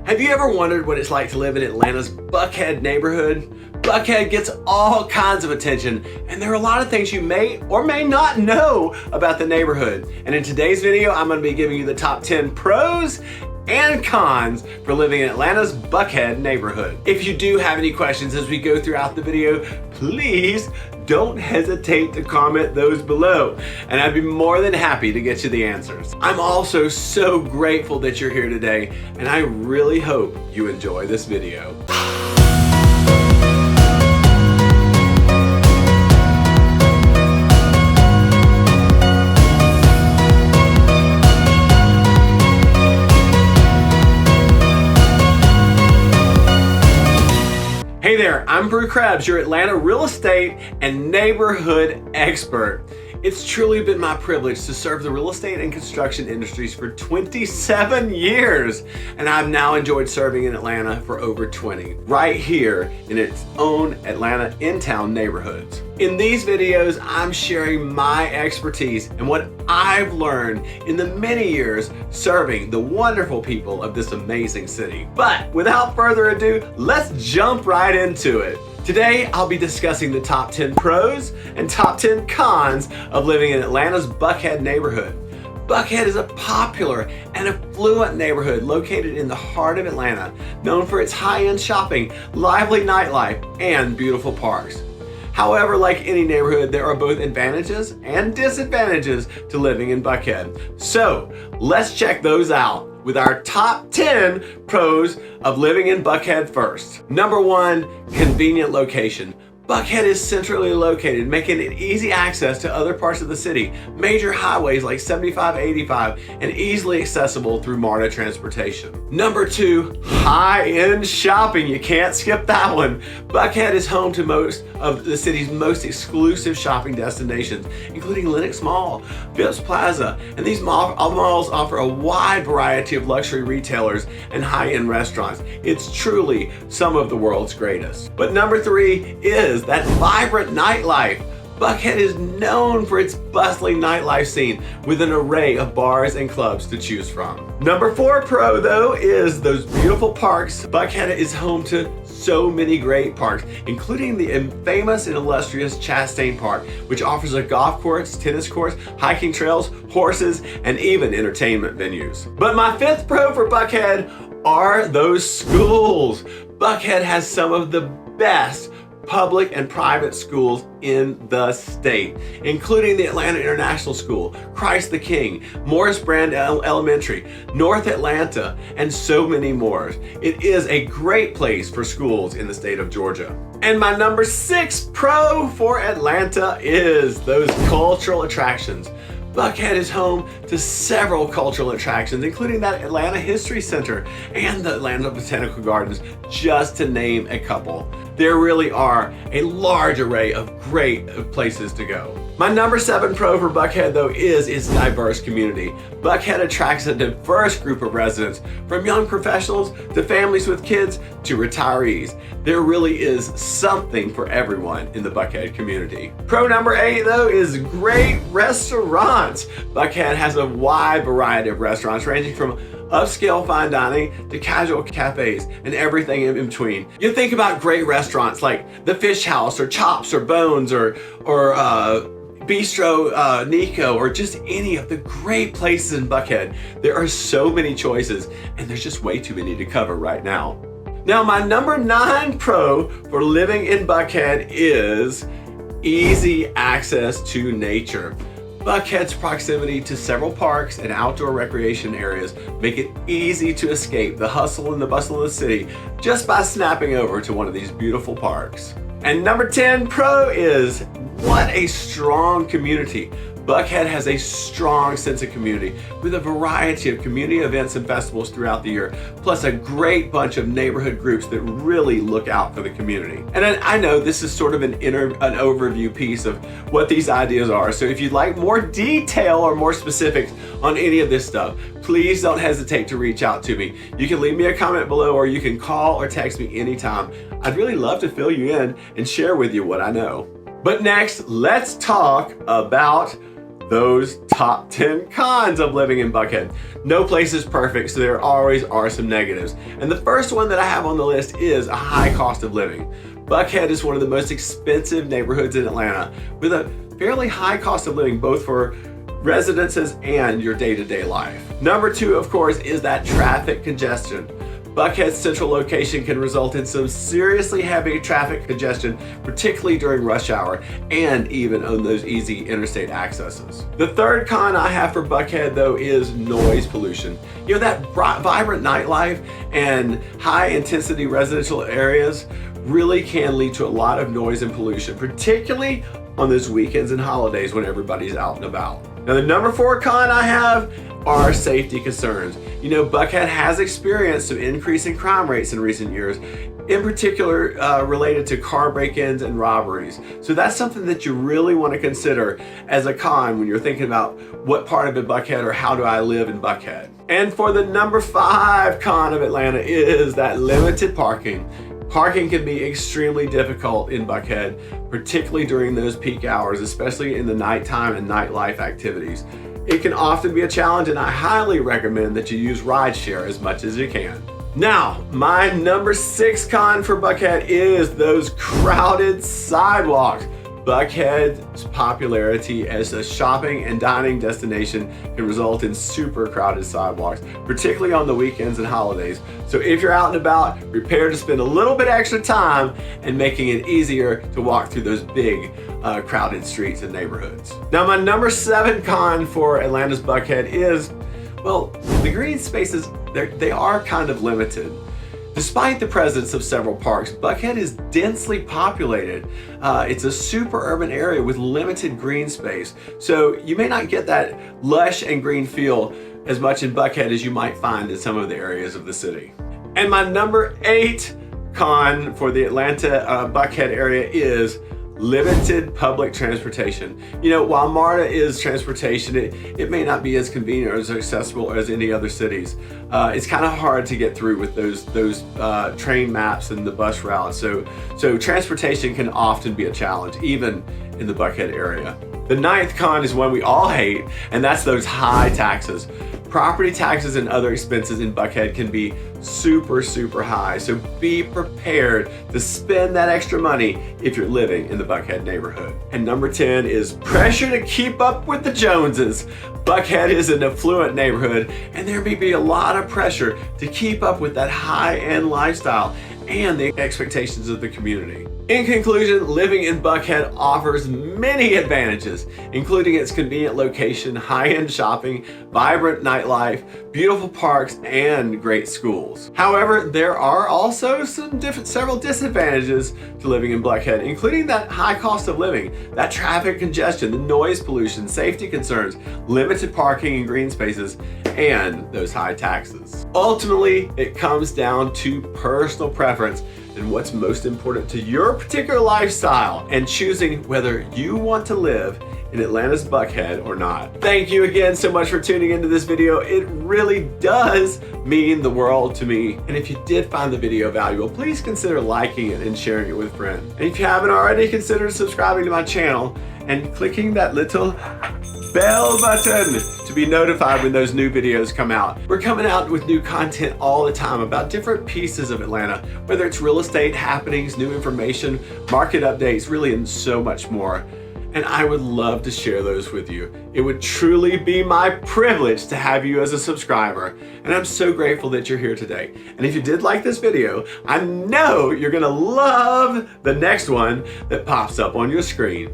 Have you ever wondered what it's like to live in Atlanta's Buckhead neighborhood? Buckhead gets all kinds of attention, and there are a lot of things you may or may not know about the neighborhood. And in today's video, I'm going to be giving you the top 10 pros and cons for living in Atlanta's Buckhead neighborhood. If you do have any questions as we go throughout the video, please don't hesitate to comment those below, and I'd be more than happy to get you the answers. I'm also so grateful that you're here today, and I really hope you enjoy this video. Hey there, I'm Bru Krebs, your Atlanta real estate and neighborhood expert. It's truly been my privilege to serve the real estate and construction industries for 27 years, and I've now enjoyed serving in Atlanta for over 20, right here in its own Atlanta in-town neighborhoods. In these videos, I'm sharing my expertise and what I've learned in the many years serving the wonderful people of this amazing city. But without further ado, let's jump right into it. Today, I'll be discussing the top 10 pros and top 10 cons of living in Atlanta's Buckhead neighborhood. Buckhead is a popular and affluent neighborhood located in the heart of Atlanta, known for its high-end shopping, lively nightlife, and beautiful parks. However, like any neighborhood, there are both advantages and disadvantages to living in Buckhead. So let's check those out with our top 10 pros of living in Buckhead first. Number 1, convenient location. Buckhead is centrally located, making it easy access to other parts of the city, major highways like 75, 85, and easily accessible through MARTA transportation. Number 2, high-end shopping. You can't skip that one. Buckhead is home to most of the city's most exclusive shopping destinations, including Lenox Mall, Phipps Plaza, and these malls offer a wide variety of luxury retailers and high-end restaurants. It's truly some of the world's greatest. But number 3 is that vibrant nightlife. Buckhead is known for its bustling nightlife scene with an array of bars and clubs to choose from. Number 4 pro though is those beautiful parks. Buckhead is home to so many great parks, including the famous and illustrious Chastain Park, which offers a golf course, tennis courts, hiking trails, horses, and even entertainment venues. But my 5th pro for Buckhead are those schools. Buckhead has some of the best public and private schools in the state, including the Atlanta International School, Christ the King, Morris Brand Elementary, North Atlanta, and so many more. It is a great place for schools in the state of Georgia. And my number 6 pro for Atlanta is those cultural attractions. Buckhead is home to several cultural attractions, including that Atlanta History Center and the Atlanta Botanical Gardens, just to name a couple. There really are a large array of great places to go. My number 7 pro for Buckhead though is its diverse community. Buckhead attracts a diverse group of residents, from young professionals to families with kids to retirees. There really is something for everyone in the Buckhead community. Pro number 8 though is great restaurants. Buckhead has a wide variety of restaurants ranging from upscale fine dining to casual cafes and everything in between. You think about great restaurants like the Fish House or Chops or Bones or Bistro Nico, or just any of the great places in Buckhead. There are so many choices, and there's just way too many to cover right now. Now, my number 9 pro for living in Buckhead is easy access to nature. Buckhead's proximity to several parks and outdoor recreation areas make it easy to escape the hustle and the bustle of the city just by snapping over to one of these beautiful parks. And number 10 pro is what a strong community. Buckhead has a strong sense of community with a variety of community events and festivals throughout the year, plus a great bunch of neighborhood groups that really look out for the community. And I know this is sort of an overview piece of what these ideas are, so if you'd like more detail or more specifics on any of this stuff, please don't hesitate to reach out to me. You can leave me a comment below, or you can call or text me anytime. I'd really love to fill you in and share with you what I know. But next, let's talk about those top 10 cons of living in Buckhead. No place is perfect, so there always are some negatives. And the first one that I have on the list is a high cost of living. Buckhead is one of the most expensive neighborhoods in Atlanta, with a fairly high cost of living, both for residences and your day-to-day life. Number two, of course, is that traffic congestion. Buckhead's central location can result in some seriously heavy traffic congestion, particularly during rush hour and even on those easy interstate accesses. The third con I have for Buckhead, though, is noise pollution. You know, that vibrant nightlife and high intensity residential areas really can lead to a lot of noise and pollution, particularly on those weekends and holidays when everybody's out and about. Now, the number 4 con I have are safety concerns. You know, Buckhead has experienced some increase in crime rates in recent years, in particular related to car break-ins and robberies. So that's something that you really want to consider as a con when you're thinking about what part of Buckhead or how do I live in Buckhead. And for the number 5 con of Atlanta is that limited parking. Parking can be extremely difficult in Buckhead, particularly during those peak hours, especially in the nighttime and nightlife activities. It can often be a challenge, and I highly recommend that you use rideshare as much as you can. Now, my number 6 con for Buckhead is those crowded sidewalks. Buckhead's popularity as a shopping and dining destination can result in super crowded sidewalks, particularly on the weekends and holidays. So if you're out and about, prepare to spend a little bit extra time and making it easier to walk through those big crowded streets and neighborhoods. Now, my number 7 con for Atlanta's Buckhead is, well, the green spaces, they are kind of limited. Despite the presence of several parks, Buckhead is densely populated. It's a super urban area with limited green space. So you may not get that lush and green feel as much in Buckhead as you might find in some of the areas of the city. And my number 8 con for the Atlanta Buckhead area is limited public transportation. You know, while MARTA is transportation, it may not be as convenient or as accessible as any other cities. It's kind of hard to get through with those train maps and the bus routes. So transportation can often be a challenge, even in the Buckhead area. The 9th con is one we all hate, and that's those high taxes. Property taxes and other expenses in Buckhead can be super, super high. So be prepared to spend that extra money if you're living in the Buckhead neighborhood. And number 10 is pressure to keep up with the Joneses. Buckhead is an affluent neighborhood, and there may be a lot of pressure to keep up with that high-end lifestyle and the expectations of the community. In conclusion, living in Buckhead offers many advantages, including its convenient location, high-end shopping, vibrant nightlife, beautiful parks, and great schools. However, there are also several disadvantages to living in Buckhead, including that high cost of living, that traffic congestion, the noise pollution, safety concerns, limited parking and green spaces, and those high taxes. Ultimately, it comes down to personal preference and what's most important to your particular lifestyle and choosing whether you want to live in Atlanta's Buckhead or not. Thank you again so much for tuning into this video. It really does mean the world to me. And if you did find the video valuable, please consider liking it and sharing it with friends. And if you haven't already, consider subscribing to my channel and clicking that little bell button to be notified when those new videos come out. We're coming out with new content all the time about different pieces of Atlanta, whether it's real estate happenings, new information, market updates, really, and so much more. And I would love to share those with you. It would truly be my privilege to have you as a subscriber. And I'm so grateful that you're here today. And if you did like this video, I know you're gonna love the next one that pops up on your screen.